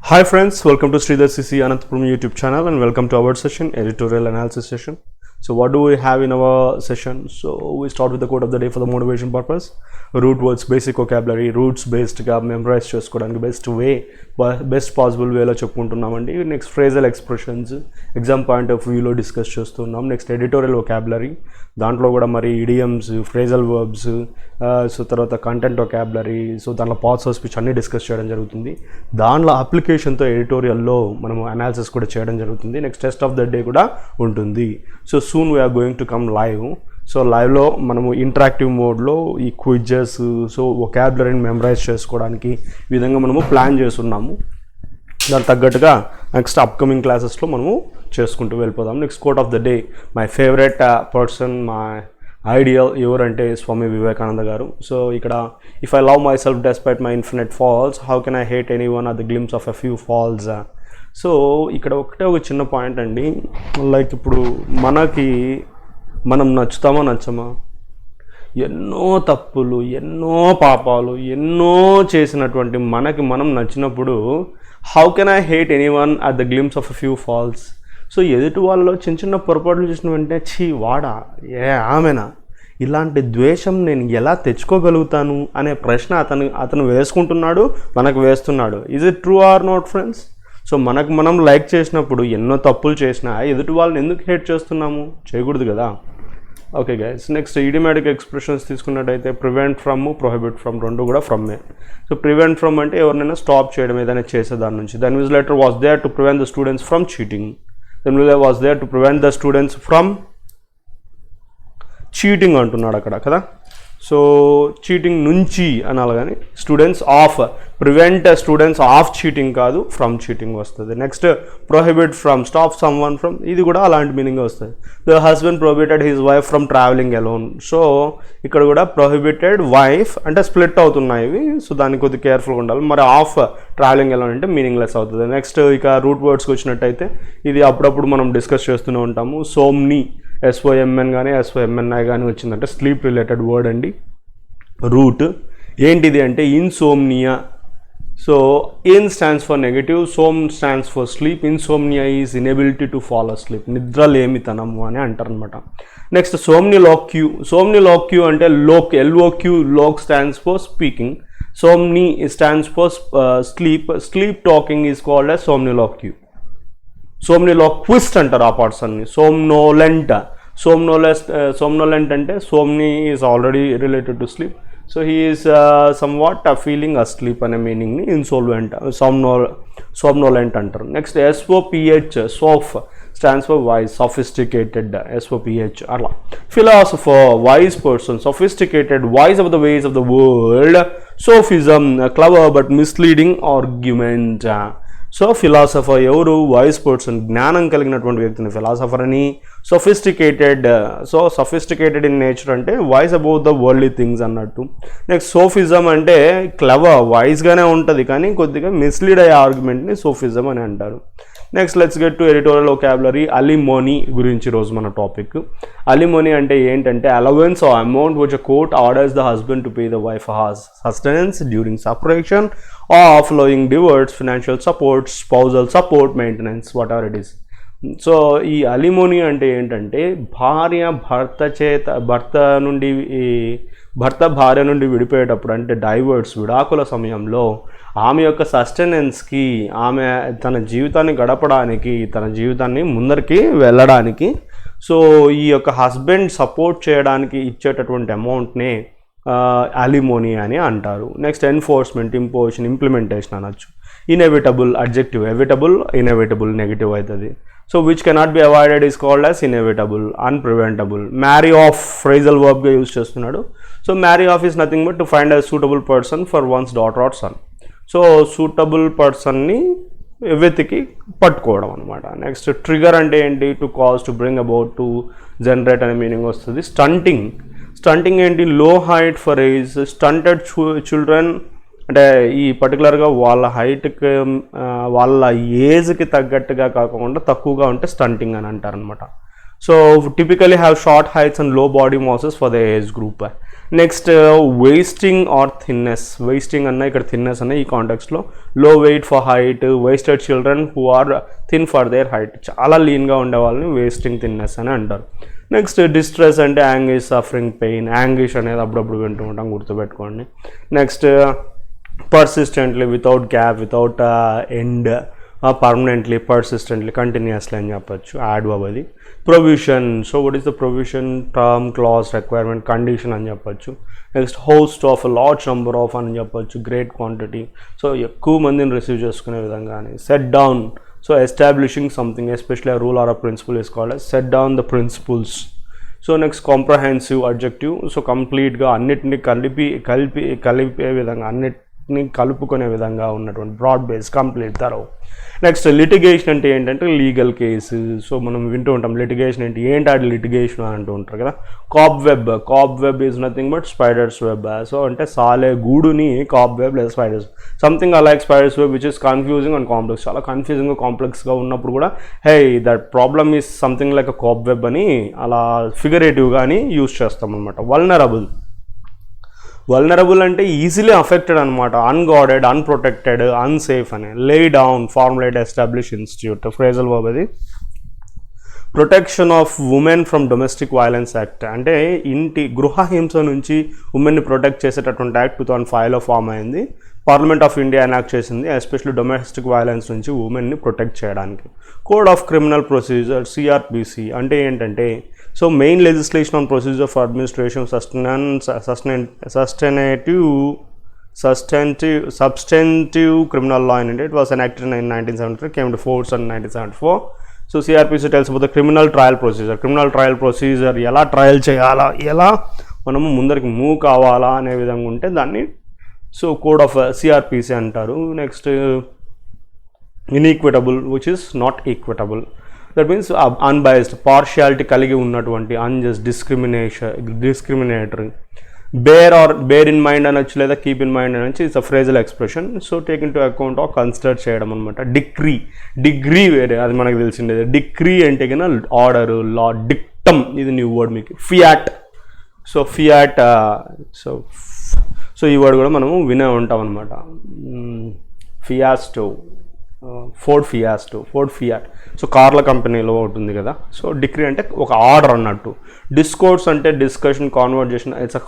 Hi friends, welcome to Sridhar CC Ananthapuram YouTube channel and welcome to our session, editorial analysis session. So what do we have in our session? So we start with the quote of the day for the motivation purpose. Root words, basic vocabulary, roots based గా memorise చేసుకోవడానికి best possible వేలో చెప్పుకుంటున్నామండి. Next phrasal expressions exam point of వ్యూలో discuss చేస్తున్నాం. Next editorial vocabulary, దాంట్లో కూడా మరి idioms, phrasal verbs, so తర్వాత కంటెంట్ వొకాబులరీ, సో దాంట్లో పార్ట్స్ ఆఫ్ స్పీచ్ అన్నీ డిస్కస్ చేయడం జరుగుతుంది. దాంట్లో అప్లికేషన్తో ఎడిటోరియల్లో మనము అనాలిసిస్ కూడా చేయడం జరుగుతుంది. Next test of the day కూడా ఉంటుంది. So soon we're going to come live. So లైవ్లో మనము ఇంటరాక్టివ్ మోడ్లో ఈ క్విజెస్, సో వొకాబులరీని మెమరైజ్ చేసుకోవడానికి ఈ విధంగా మనము ప్లాన్ చేస్తున్నాము. దానికి తగ్గట్టుగా నెక్స్ట్ అప్కమింగ్ క్లాసెస్లో మనము చేసుకుంటూ వెళ్ళిపోదాం. Next quote of the day, my favourite person, my ideal ఎవరంటే స్వామి వివేకానంద గారు. సో ఇక్కడ if I love myself despite my infinite faults, how can I hate anyone at the glimpse of a few faults. So ఇక్కడ ఒక చిన్న point అండి. Like ఇప్పుడు మనం నచ్చుతామా నచ్చమా, ఎన్నో తప్పులు, ఎన్నో పాపాలు, ఎన్నో చేసినటువంటి మనం నచ్చినప్పుడు how can I hate anyone at the glimpse of a few faults. So ఎదుటి వాళ్ళలో చిన్న పొరపాట్లు చేసిన వెంటనే వాడా ఆమెనా, ఇలాంటి ద్వేషం నేను ఎలా తెచ్చుకోగలుగుతాను అనే ప్రశ్న అతను వేసుకుంటున్నాడు, మనకు వేస్తున్నాడు. Is it true or not friends? So మనం లైక్ చేసినప్పుడు ఎన్నో తప్పులు చేసినా ఎదుటి వాళ్ళని ఎందుకు హేట్ చేస్తున్నాము? చేయకూడదు కదా. Okay guys, next idiomatic expressions తీసుకున్నట్టయితే ప్రివెంట్ ఫ్రమ్, ప్రొహిబిట్ ఫ్రమ్, రెండు కూడా ఫ్రమ్మే. సో ప్రివెంట్ ఫ్రమ్ అంటే ఎవరినైనా స్టాప్ చేయడం, ఏదైనా చేసే దాని నుంచి. Then which letter was there to prevent the students from cheating. Then which was there to prevent the students from cheating అంటున్నాడు అక్కడ కదా. సో చీటింగ్ నుంచి అనాలి, కానీ students of, prevent students of cheating కాదు, ఫ్రమ్ చీటింగ్ వస్తుంది. Next prohibit from, stop someone from, ఇది కూడా అలాంటి మీనింగ్ వస్తుంది. The husband prohibited his wife from travelling alone. So ఇక్కడ కూడా ప్రొహిబిటెడ్ వైఫ్ అంటే స్ప్లిట్ అవుతున్నాయి ఇవి, సో దానికి కొద్దిగా కేర్ఫుల్గా ఉండాలి. మరి ఆఫ్ ట్రావెలింగ్ అలోన్ అంటే మీనింగ్లెస్ అవుతుంది. నెక్స్ట్ ఇక రూట్ వర్డ్స్కి వచ్చినట్టయితే ఇది అప్పుడప్పుడు మనం డిస్కస్ చేస్తూనే ఉంటాము. సోమ్ని, SOMN కానీ SOMNI కానీ వచ్చిందంటే స్లీప్ రిలేటెడ్ వర్డ్ అండి. రూట్ ఏంటిది అంటే insomnia. So in stands for negative, som stands for sleep. Insomnia is inability to fall asleep, నిద్రలేమితనము అని అంటారు అనమాట. నెక్స్ట్ సోమ్నిలాక్యూ అంటే loq, LOQ, loq stands for speaking. Somni stands for sleep talking is called as somniloquy. Somniloquist అంటారు ఆ parts అన్ని. Somnolent అంటే somni is already related to sleep. So he is somewhat feeling asleep అనే మీనింగ్ని సోమ్నోలెంట్ అంటారు. Next SOPH, soph stands for wise, sophisticated, SOPH అలా. Philosopher, wise person, sophisticated, wise of the ways of the world. Sophism, clever but misleading argument. So philosopher ఎవరు? Wise person, జ్ఞానం కలిగినటువంటి వ్యక్తిని philosopher అని. Sophisticated in nature అంటే wise about the worldly things అన్నట్టు. Next sophism అంటే clever, వైజ్గానే ఉంటుంది కానీ కొద్దిగా మిస్లీడ్ అయ్యే ఆర్గ్యుమెంట్ని సోఫిజం అని అంటారు. Next let's get to editorial vocabulary. Alimony గురించి రోజు మన టాపిక్. అలిమోనీ అంటే ఏంటంటే allowance are amount which court orders the husband to pay the wife sustenance during separation or flowing divorce, financial support, spousal support, maintenance, whatever it is. So ఈ alimony అంటే ఏంటంటే భర్త భార్య నుండి విడిపోయేటప్పుడు అంటే డైవర్స్, విడాకుల సమయంలో ఆమె యొక్క సస్టెనెన్స్కి, ఆమె తన జీవితాన్ని గడపడానికి, తన జీవితాన్ని ముందరికి వెళ్ళడానికి, సో ఈ యొక్క హస్బెండ్ సపోర్ట్ చేయడానికి ఇచ్చేటటువంటి అమౌంట్నే అలిమోనీ అని అంటారు. నెక్స్ట్ ఎన్ఫోర్స్మెంట్, ఇంపోజిషన్, ఇంప్లిమెంటేషన్ అనొచ్చు. Inevitable adjective, evitable, inevitable negative అవుతుంది. So which cannot be avoided is called as inevitable, unpreventable. Marry of phrasal వర్బ్గా యూజ్ చేస్తున్నాడు. So marry of is nothing but to find a suitable person for one's daughter or son. So suitable పర్సన్ని వెతికి పట్టుకోవడం అనమాట. Next trigger అంటే ఏంటి? To cause, to bring about, to generate అనే meaning వస్తుంది. స్టంటింగ్ ఏంటి? లో height for age. Stunted children అంటే ఈ పర్టికులర్గా వాళ్ళ హైట్కి, వాళ్ళ ఏజ్కి తగ్గట్టుగా కాకుండా తక్కువగా ఉంటే స్టంటింగ్ అని అంటారనమాట. So typically have short heights and low body masses for the age group. Next, wasting or thinness. Wasting అన్న ఇక్కడ thinness అన్న ఈ కాంటెక్స్లో లో weight for height, wasted children who are thin for their height, చాలా లీన్గా ఉండే వాళ్ళని వేస్టింగ్ థిన్నెస్ అని అంటారు. నెక్స్ట్ డిస్ట్రెస్ అంటే యాంగిష్, సఫరింగ్, పెయిన్. యాంగిష్ అనేది అప్పుడప్పుడు వింటూ ఉంటాం, గుర్తుపెట్టుకోండి. Next persistently, without gap, without end, permanently, persistently, continuously అని చెప్పచ్చు. యాడ్ అవ్వది. Provision. So what is the provision? Term, clause, requirement, condition అని చెప్పచ్చు. Next host of large number of అని చెప్పచ్చు. గ్రేట్ క్వాంటిటీ, సో ఎక్కువ మందిని రిసీవ్ చేసుకునే విధంగా అని. Set down, so establishing something, especially a rule or a principle is called as set down the principles. So next comprehensive adjective, so కంప్లీట్గా అన్నిటిని కలిపే విధంగా, అన్నిటిని కలుపుకునే విధంగా ఉన్నటువంటి broad base, complete, thorough. Next litigation అంటే ఏంటంటే లీగల్ కేసు. సో మనం వింటూ ఉంటాం లిటిగేషన్ ఏంటి అది లిటిగేషన్ అని అంటూ ఉంటారు కదా. Cobweb is nothing but spider's web. So అంటే సాలే గూడుని కాబ్ వెబ్ లేదా spiders, something like spider's web which is confusing and complex. చాలా కన్ఫ్యూజింగ్ కాంప్లెక్స్గా ఉన్నప్పుడు కూడా hey that problem is something like a cobweb అని అలా ఫిగరేటివ్గా అని యూజ్ చేస్తాం అనమాట. వల్నరబుల్ అంటే ఈజీలీ అఫెక్టెడ్ అనమాట. అన్గాడెడ్, అన్ప్రొటెక్టెడ్, అన్సేఫ్ అని. Lay down, formulate, establish, institute. Phrasal verb అది. Protection of women from domestic violence act అంటే గృహహింస నుంచి ఉమెన్ని ప్రొటెక్ట్ చేసేటటువంటి యాక్ట్ 2005లో ఫామ్ అయింది. పార్లమెంట్ ఆఫ్ ఇండియా ఎనాక్ట్ చేసింది, ఎస్పెషల్లీ డొమెస్టిక్ వైలెన్స్ నుంచి ఉమెన్ని ప్రొటెక్ట్ చేయడానికి. Code of criminal procedure, CrPC అంటే ఏంటంటే so main legislation on procedure for administration substantive criminal law in India. It was enacted in 1973, came to force in 1974. So CRPC tells about the criminal trial procedure. ఎలా trial చేయాలా, ఎలా మనము ముందరికి move కావాలా అనే విధంగా ఉంటే దాన్ని సో కోడ్ ఆఫ్ సిఆర్పిసి అంటారు. Next inequitable which is not equitable. That means unbiased, partiality కలిగి ఉన్నటువంటి, unjust, discriminatory. Bear in mind అనొచ్చు లేదా కీప్ ఇన్ మైండ్ అనొచ్చు. It's a phrasal expression. So take into account of, consider చేయడం అనమాట. Degree వేరే, అది మనకు తెలిసిండేది. డిగ్రీ అంటే కన్నా ఆర్డరు, లా. డిక్టమ్ ఇది న్యూ వర్డ్ మీకు. ఫియాట్, సో ఈ వర్డ్ కూడా మనము వినే ఉంటాం అనమాట. Ford Fiat. సో కార్ల కంపెనీలో ఉంటుంది కదా. సో డిగ్రీ అంటే ఒక ఆర్డర్ అన్నట్టు. డిస్కోర్స్ అంటే discussion, conversation. It's a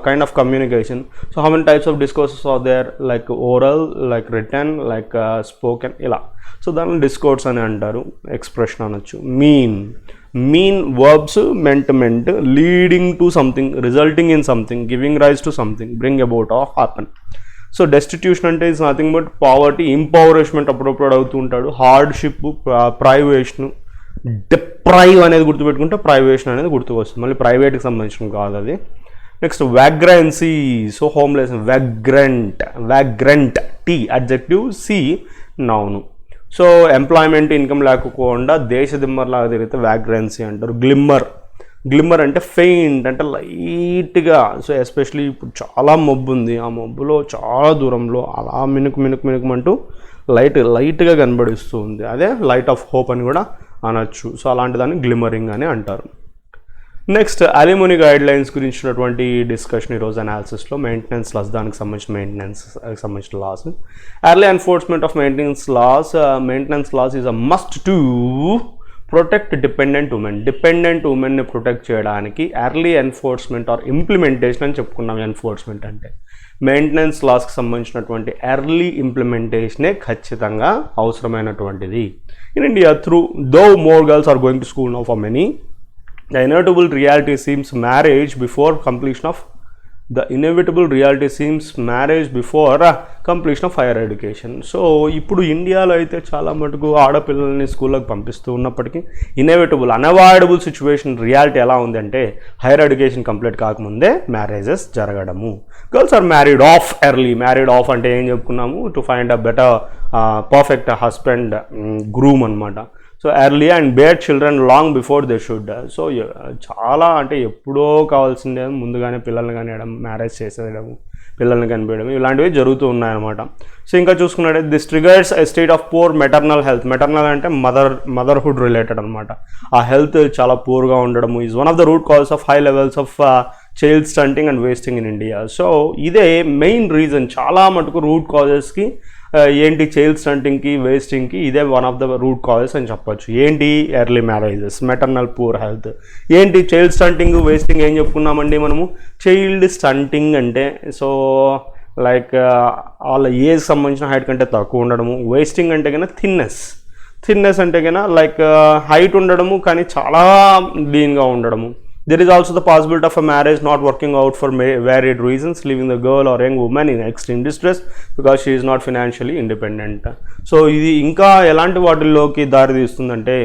kind of communication. So how many types of discourses are there? Like oral, like written, like spoken, ఇలా. సో దాన్ని డిస్కోర్స్ అని అంటారు. ఎక్స్ప్రెషన్ అనొచ్చు. Mean verbs ment, leading to something, resulting in something, giving rise to something, bring about or happen. So destitution అంటే it's nothing but poverty, impoverishment అప్పుడప్పుడు అవుతూ ఉంటాడు. హార్డ్షిప్, ప్రైవేషన్. డిప్రైవ్ అనేది గుర్తుపెట్టుకుంటే ప్రైవేషన్ అనేది గుర్తుకొస్తుంది. మళ్ళీ ప్రైవేట్కి సంబంధించిన కాదు అది. Next vagrancy, so homeless. Vagrant, T adjective, C noun. So employment, income లేకపోకుండా దేశదిమ్మర్లాగా తిరిగితే వ్యాగ్రెన్సీ అంటారు. గ్లిమ్మర్ అంటే ఫెయింట్, అంటే లైట్గా. సో ఎస్పెషలీ ఇప్పుడు చాలా మబ్బు ఉంది, ఆ మబ్బులో చాలా దూరంలో అలా మినుకుమంటూ లైట్గా కనబడిస్తూ ఉంది. అదే లైట్ ఆఫ్ హోప్ అని కూడా అనొచ్చు. సో అలాంటి దాన్ని గ్లిమ్మరింగ్ అని అంటారు. నెక్స్ట్ అలిమోనీ గైడ్ లైన్స్ గురించినటువంటి డిస్కషన్ ఈరోజు అనాలిసిస్లో. మెయింటెనెన్స్ లాస్, దానికి సంబంధించిన laws. Early enforcement of maintenance laws is a must to protect dependent ఉమెన్ని ప్రొటెక్ట్ చేయడానికి ఎర్లీ ఎన్ఫోర్స్మెంట్ ఆర్ ఇంప్లిమెంటేషన్ అని చెప్పుకున్నాం. ఎన్ఫోర్స్మెంట్ అంటే మెయింటెనెన్స్ లాస్కి సంబంధించినటువంటి ఎర్లీ ఇంప్లిమెంటేషనే ఖచ్చితంగా అవసరమైనటువంటిది. In India though more girls are going to school now for many, the inevitable reality seems marriage before completion of higher education. So ఇప్పుడు ఇండియాలో అయితే చాలా మటుకు ఆడపిల్లల్ని స్కూళ్ళకి పంపిస్తూ ఉన్నప్పటికీ అన్అవాయిడబుల్ సిచ్యువేషన్, రియాలిటీ ఎలా ఉందంటే హైయర్ ఎడ్యుకేషన్ కంప్లీట్ కాకముందే మ్యారేజెస్ జరగడము. గర్ల్స్ ఆర్ మ్యారీడ్ ఆఫ్ అంటే ఏం చెప్పుకున్నాము? To find a better perfect husband, groom అనమాట. So early and bear children long before they should. So చాలా అంటే ఎప్పుడో కావాల్సిందే ముందుగానే పిల్లల్ని కానీ మ్యారేజ్ చేసేయడము. పిల్లల్ని కనిపించడం ఇలాంటివి జరుగుతూ ఉన్నాయన్నమాట. సో ఇంకా చూసుకున్నట్టయితే this triggers a state of poor maternal health. Maternal అంటే మదర్హుడ్ రిలేటెడ్ అనమాట. ఆ హెల్త్ చాలా పూర్గా ఉండడము is one of the root cause of high levels of child stunting and wasting in India. So ఇదే మెయిన్ రీజన్, చాలా మటుకు route కాజెస్కి ఏంటి child స్టంటింగ్కి వేస్టింగ్కి ఇదే one of the root causes అని చెప్పొచ్చు. ఏంటి early marriages, maternal poor health. ఏంటి child stunting wasting ఏం చెప్పుకున్నామండి మనము? చైల్డ్ స్టంటింగ్ అంటే సో లైక్ వాళ్ళ ఏజ్ సంబంధించిన హైట్ కంటే తక్కువ ఉండడము. వేస్టింగ్ అంటే కన్నా థిన్నెస్ అంటే కన్నా లైక్ హైట్ ఉండడము కానీ చాలా లీన్గా ఉండడము. There is also the possibility of a marriage not working out for varied reasons, leaving the girl or young woman in extreme distress because she is not financially independent. So ఇది ఇంకా ఎలాంటి వాటిల్లోకి దారి తీస్తుందంటే,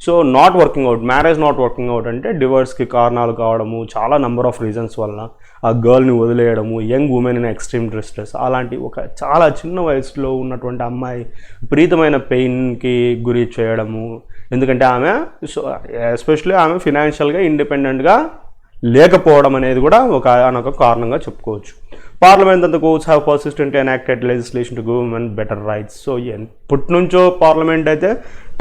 so not working out, marriage not working out అంటే డివోర్స్కి కారణాలు కావడము, చాలా నెంబర్ ఆఫ్ రీజన్స్ వలన ఆ గర్ల్ని వదిలేయడము, young women in extreme distress, అలాంటి ఒక చాలా చిన్న వయసులో ఉన్నటువంటి అమ్మాయి విపరీతమైన పెయిన్కి గురి చేయడము. ఎందుకంటే ఆమె సో ఎస్పెషల్లీ ఆమె ఫినాన్షియల్గా ఇండిపెండెంట్గా లేకపోవడం అనేది కూడా ఒక కారణంగా చెప్పుకోవచ్చు. పార్లమెంట్ అంత courts have persistently enacted legislation to give women better rights. So ఎప్పటి నుంచో పార్లమెంట్ అయితే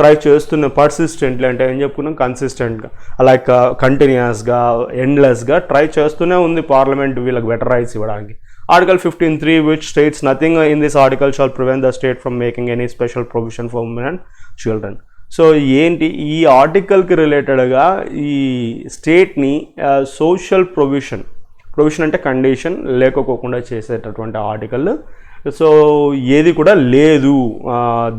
ట్రై చేస్తున్న, పర్సిస్టెంట్లీ అంటే ఏం చెప్పుకున్నాం, కన్సిస్టెంట్గా లైక్ కంటిన్యూస్గా ఎండ్లెస్గా ట్రై చేస్తూనే ఉంది పార్లమెంట్ వీళ్ళకి బెటర్ రైట్స్ ఇవ్వడానికి. Article 15(3) which states nothing in this article shall prevent the state from making any special provision for women and children. So ఏంటి ఈ ఆర్టికల్కి రిలేటెడ్గా ఈ స్టేట్ని సోషల్ ప్రొవిషన్ అంటే కండిషన్ లేకపోకుండా చేసేటటువంటి ఆర్టికల్ సో ఏది కూడా లేదు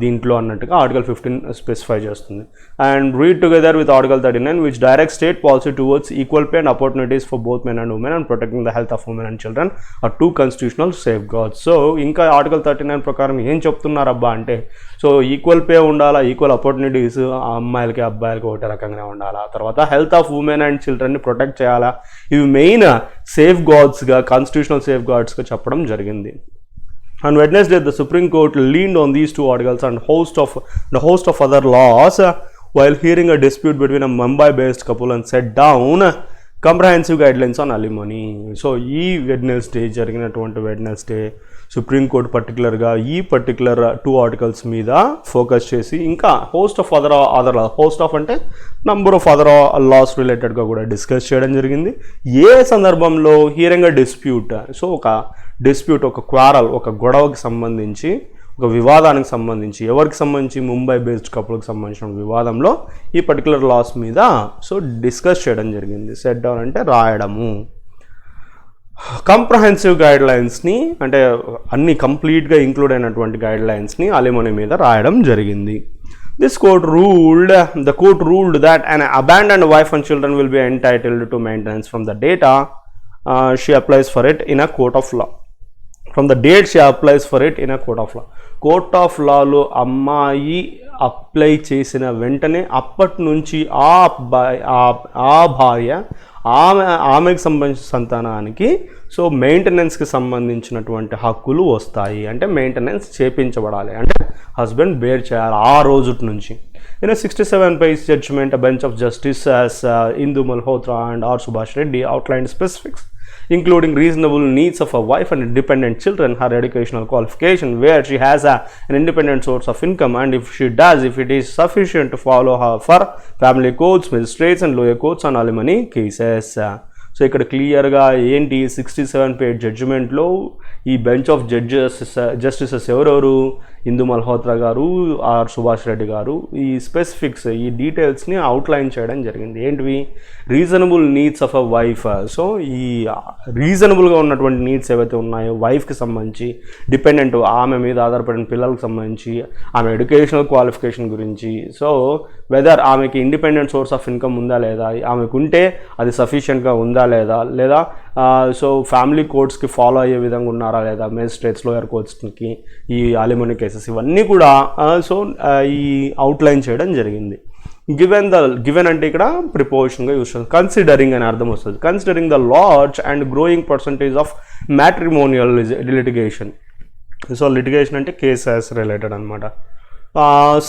దీంట్లో అన్నట్టుగా ఆర్టికల్ 15 స్పెసిఫై చేస్తుంది. And read together with article 39 which direct state policy towards equal pay and opportunities for both men and women and protecting the health of women and children are 2 constitutional safeguards. So ఇంకా article 39 ప్రకారం ఏం చెప్తున్నారబ్బా అంటే, so equal pay ఉండాలా, equal opportunities అమ్మాయిలకి అబ్బాయిలకి ఒకటే రకంగానే ఉండాలా, తర్వాత హెల్త్ ఆఫ్ ఉమెన్ అండ్ చిల్డ్రన్ని ప్రొటెక్ట్ చేయాలా, ఇవి మెయిన్ సేఫ్ గార్డ్స్గా, కాన్స్టిట్యూషనల్ సేఫ్ గార్డ్స్గా చెప్పడం జరిగింది. On Wednesday, the Supreme Court leaned on these 2 articles and the host of other laws while hearing a dispute between a Mumbai-based couple and set down comprehensive guidelines on alimony. So, ఈ Wednesday జరిగినటువంటి Wednesday supreme court పర్టికులర్గా ఈ particular 2 articles మీద focus చేసి ఇంకా host of అంటే number of other loss రిలేటెడ్గా కూడా డిస్కస్ చేయడం జరిగింది. ఏ సందర్భంలో హియరింగ్ అ డిస్ప్యూట్, సో ఒక డిస్ప్యూట్, ఒక క్వారల్, ఒక గొడవకి సంబంధించి, ఒక వివాదానికి సంబంధించి, ఎవరికి సంబంధించి ముంబై బేస్డ్ కపుల్కి సంబంధించిన వివాదంలో ఈ పర్టికులర్ లాస్ మీద సో డిస్కస్ చేయడం జరిగింది. సెట్ డౌన్ అంటే రాయడము. కంప్రహెన్సివ్ గైడ్ లైన్స్ని అంటే అన్ని కంప్లీట్గా ఇంక్లూడ్ అయినటువంటి గైడ్ లైన్స్ని అలిమనీ మీద రాయడం జరిగింది. The court ruled that an abandoned wife and children will be entitled to maintenance from the data she applies for it in a court of law. From the date she applies for it in a court of law. Court of లాలో అమ్మాయి apply చేసిన వెంటనే అప్పటి నుంచి ఆ భార్య ఆమెకు సంబంధించిన సంతానానికి సో మెయింటెనెన్స్కి సంబంధించినటువంటి హక్కులు వస్తాయి. అంటే మెయింటెనెన్స్ చేపించబడాలి, అంటే హస్బెండ్ బేర్ చేయాలి ఆ రోజు నుంచి. In a 67-page judgment, a bench of justice as Indu Malhotra and R. Subhash Reddy outlined specifics including reasonable needs of a wife and dependent children, her educational qualification, where she has an independent source of income, and if it is sufficient to follow her for family courts, magistrates and lower courts on alimony cases. So ఇక్కడ క్లియర్గా ఏంటి 67-పేజ్ జడ్జిమెంట్లో ఈ bench of justices ఎవరెవరు, ఇందు మల్హోత్రా గారు, are Subhash Reddy గారు, ఈ specifics, ఈ డీటెయిల్స్ని outline చేయడం జరిగింది. ఏంటివి? Reasonable needs of a wife. So ఈ రీజనబుల్గా ఉన్నటువంటి నీడ్స్ ఏవైతే ఉన్నాయో వైఫ్కి సంబంధించి, డిపెండెంట్ ఆమె మీద ఆధారపడిన పిల్లలకు సంబంధించి, ఆమె ఎడ్యుకేషనల్ క్వాలిఫికేషన్ గురించి, సో వెదర్ ఆమెకి ఇండిపెండెంట్ సోర్స్ ఆఫ్ ఇన్కమ్ ఉందా లేదా, ఆమెకు ఉంటే అది సఫిషియెంట్గా ఉందా లేదా సో ఫ్యామిలీ కోర్ట్స్కి ఫాలో అయ్యే విధంగా ఉన్నారా లేదా, మేజిస్ట్రేట్స్, లోయర్ కోర్ట్స్కి ఈ అలిమనీ కేసెస్, ఇవన్నీ కూడా సో ఈ అవుట్లైన్ చేయడం జరిగింది. గివెన్ అంటే ఇక్కడ ప్రిపోజిషన్గా యూస్ చేస్తుంది. కన్సిడరింగ్ అని అర్థం వస్తుంది. Considering the large and growing percentage of matrimonial litigation. So litigation అంటే కేసెస్ రిలేటెడ్ అనమాట.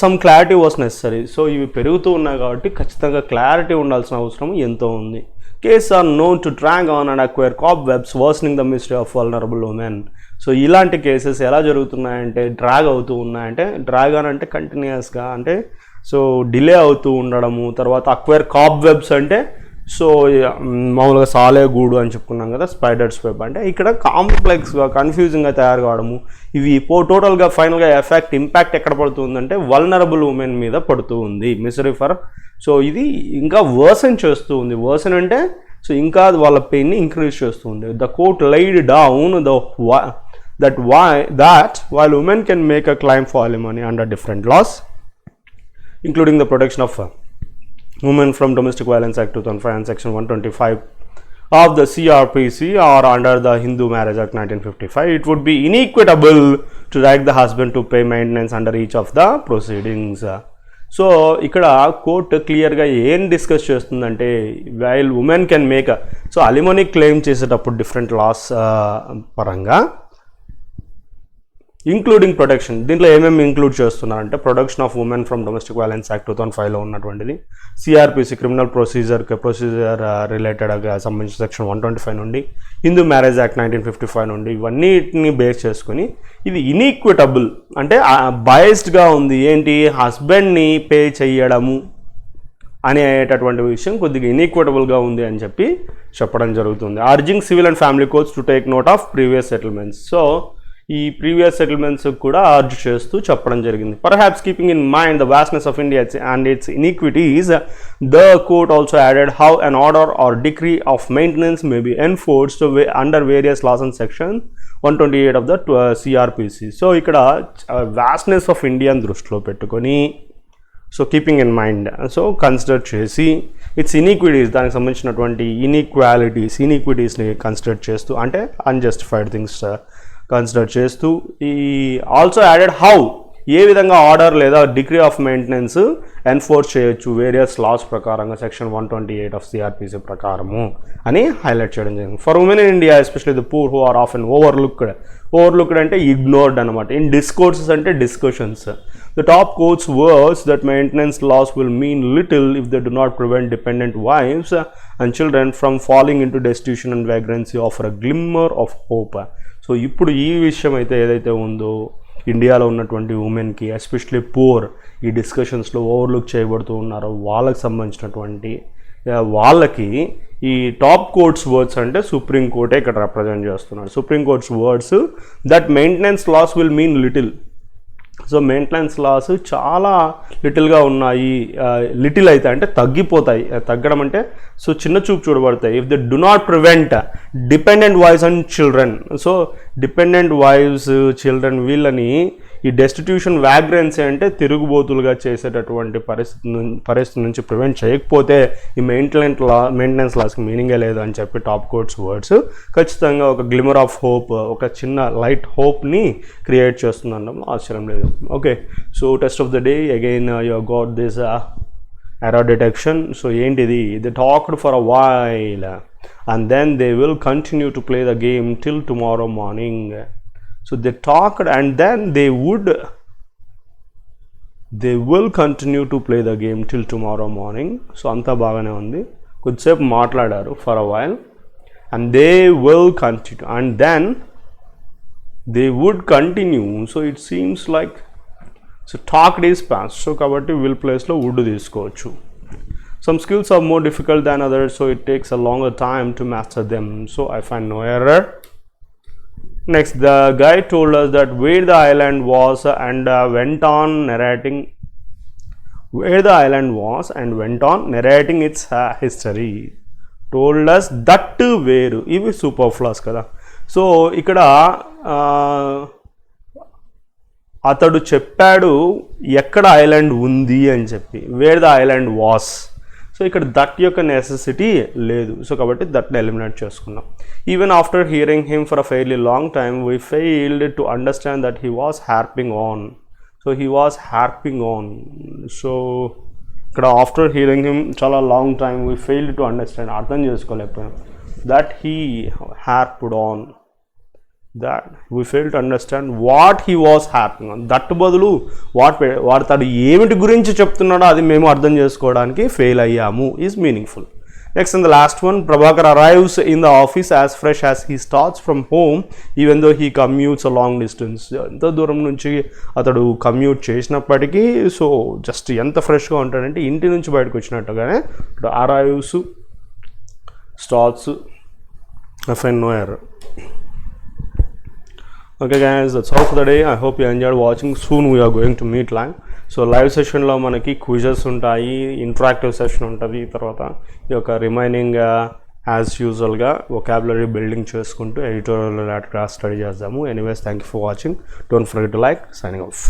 Some clarity was necessary. So ఇవి పెరుగుతూ ఉన్నాయి కాబట్టి ఖచ్చితంగా క్లారిటీ ఉండాల్సిన అవసరం ఎంతో ఉంది. Cases are known to drag on and acquire cobwebs, worsening the misery of vulnerable women. So ఇలాంటి కేసెస్ ఎలా జరుగుతున్నాయంటే డ్రాగ్ అవుతూ ఉన్నాయంటే, డ్రాగ్ ఆన్ అంటే కంటిన్యూస్గా అంటే సో డిలే అవుతూ ఉండడము. తర్వాత అక్వైర్ కాబ్వెబ్స్ అంటే సో మామూలుగా సాలే గూడు అని చెప్పుకున్నాం కదా, స్పైడర్స్ వెబ్ అంటే ఇక్కడ కాంప్లెక్స్గా కన్ఫ్యూజింగ్గా తయారు కావడము. ఇవి టోటల్గా ఫైనల్గా ఇంపాక్ట్ ఎక్కడ పడుతుందంటే వల్నరబుల్ ఉమెన్ మీద పడుతూ ఉంది. మిసరీ ఫర్ సో ఇది ఇంకా వర్సన్ చేస్తూ ఉంది. వర్సన్ అంటే సో ఇంకా వాళ్ళ పెయిన్ని ఇంక్రీజ్ చేస్తూ ఉంది. The court laid down that while women can make a claim for alimony under different laws, including the Protection of Women from Domestic Violence Act 2005 and Section 125 of the CRPC or under the Hindu Marriage Act 1955, it would be inequitable to direct the husband to pay maintenance under each of the proceedings. So ఇక్కడ court క్లియర్గా ఏం discuss చేస్తుందంటే, while women can make so alimony claim చేసేటప్పుడు different laws పరంగా including protection, దీంట్లో ఏమేమి include చేస్తున్నారంటే protection of women from domestic violence act 2005లో ఉన్నటువంటిది, సిఆర్పిసి క్రిమినల్ ప్రొసీజర్ రిలేటెడ్గా సంబంధించిన సెక్షన్ 125 నుండి, హిందూ మ్యారేజ్ యాక్ట్ 1955 నుండి, ఇవన్నిటిని బేస్ చేసుకుని ఇది ఇన్ఈక్విటబుల్ అంటే బయస్డ్గా ఉంది. ఏంటి, హస్బెండ్ని పే చేయడము అనేటటువంటి విషయం కొద్దిగా ఇన్ఈక్విటబుల్గా ఉంది అని చెప్పడం జరుగుతుంది. Urging civil and family courts to take note of previous settlements. So ఈ ప్రీవియస్ సెటిల్మెంట్స్ కూడా అర్జ్ చేస్తూ చెప్పడం జరిగింది. Perhaps keeping in mind the vastness of India and its inequities, the court also added how an order or decree of maintenance may be enforced under various laws and section 128 of the CrPC. So ఇక్కడ vastness of ఇండియాని దృష్టిలో పెట్టుకొని so keeping in mind so consider చేసి it's in equities, దానికి సంబంధించినటువంటి ఇన్ఈక్విటీస్ని consider చేస్తూ అంటే unjustified things consider చేస్తూ ఈ ఆల్సో యాడెడ్ హౌ ఏ విధంగా ఆర్డర్ లేదా డిగ్రీ ఆఫ్ మెయింటెనెన్స్ ఎన్ఫోర్స్ చేయొచ్చు వేరియస్ లాస్ ప్రకారంగా సెక్షన్ 128 ఆఫ్ సిఆర్పిసి ప్రకారము అని హైలైట్ చేయడం జరిగింది. For women in India especially the poor who are often overlooked అంటే ఇగ్నోర్డ్ అనమాట. ఇన్ డిస్కోర్సెస్ అంటే discussions. The top courts words that maintenance laws will mean little if they do not prevent dependent wives and children from falling into destitution and vagrancy offer a glimmer of hope. So ఇప్పుడు ఈ విషయం అయితే ఏదైతే ఉందో ఇండియాలో ఉన్నటువంటి ఉమెన్కి especially poor ఈ డిస్కషన్స్లో ఓవర్లుక్ చేయబడుతూ ఉన్నారో వాళ్ళకి సంబంధించినటువంటి వాళ్ళకి ఈ టాప్ కోర్ట్స్ వర్డ్స్ అంటే సుప్రీం కోర్టే ఇక్కడ రిప్రజెంట్ చేస్తున్నారు. Supreme court's words that maintenance laws will mean little. So maintenance laws చాలా లిటిల్గా ఉన్నాయి. లిటిల్ అయితే అంటే తగ్గిపోతాయి. తగ్గడం అంటే సో చిన్న చూపు చూడబడతాయి. If they do not prevent dependent wives and children. So dependent wives children వీళ్ళని ఈ డెస్టిట్యూషన్ వ్యాగ్రెన్సీ అంటే తిరుగుబోతులుగా చేసేటటువంటి పరిస్థితి నుంచి ప్రివెంట్ చేయకపోతే ఈ మెయింటెనెన్స్ లాస్కి మీనింగే లేదు అని చెప్పి టాప్ కోర్ట్స్ వర్డ్స్ ఖచ్చితంగా ఒక గ్లిమర్ ఆఫ్ హోప్, ఒక చిన్న లైట్ హోప్ని క్రియేట్ చేస్తుందనడం ఆశ్చర్యం లేదు. Okay, so test of the day again you got this error detection. So ఏంటిది, they talked for a while and then they will continue to play the game till tomorrow morning. So they talked and then they will continue to play the game till tomorrow morning. So anta bagane undi, కొద్దిసేపు మాట్లాడారు for a while and they will continue and then they would continue. So it seems like so talked is past. So కాబట్టి will ప్లేస్లో would తీసుకోవచ్చు. Some skills are more difficult than others, so it takes a longer time to master them. So I find no error. Next, the guy told us that where the island was and went on narrating its history. told us that where, ఇవి superfluous కదా. So ఇక్కడ అతడు చెప్పాడు ఎక్కడ island ఉంది అని చెప్పి, where the island was. So ఇక్కడ దట్ యొక్క నెసెసిటీ లేదు. సో కాబట్టి దట్ని ఎలిమినేట్ చేసుకున్నాం. Even after hearing him for a fairly long time we failed to understand that he was harping on. So he was harping on. So ఇక్కడ after hearing him చాలా long time we failed to understand, అర్థం చేసుకోలేకపోయాం. That he హ్యార్ప్డ్ on, that we failed to understand what he was happening on. That బదులు వాడు తడు ఏమిటి గురించి చెప్తున్నాడో అది మేము అర్థం చేసుకోవడానికి ఫెయిల్ అయ్యాము is meaningful. Next and the last one, Prabhakar arrives in the office as fresh as he starts from home even though he commutes a long distance. ఎంత దూరం నుంచి అతడు కమ్యూట్ చేసినప్పటికీ సో జస్ట్ ఎంత ఫ్రెష్గా ఉంటాడంటే ఇంటి నుంచి బయటకు వచ్చినట్టుగానే arrives starts FNOR. Okay guys, that's all for the day. I hope you enjoyed watching. Soon we are going to meet live. So live సెషన్లో మనకి క్విజెస్ ఉంటాయి, ఇంటరాక్టివ్ సెషన్ ఉంటుంది, తర్వాత ఈ యొక్క రిమైనింగ్ యాజ్ యూజువల్గా వొకాబులరీ బిల్డింగ్ చేసుకుంటూ editorial class study చేద్దాము. Anyways, thank you for watching. Don't forget to like. Signing off.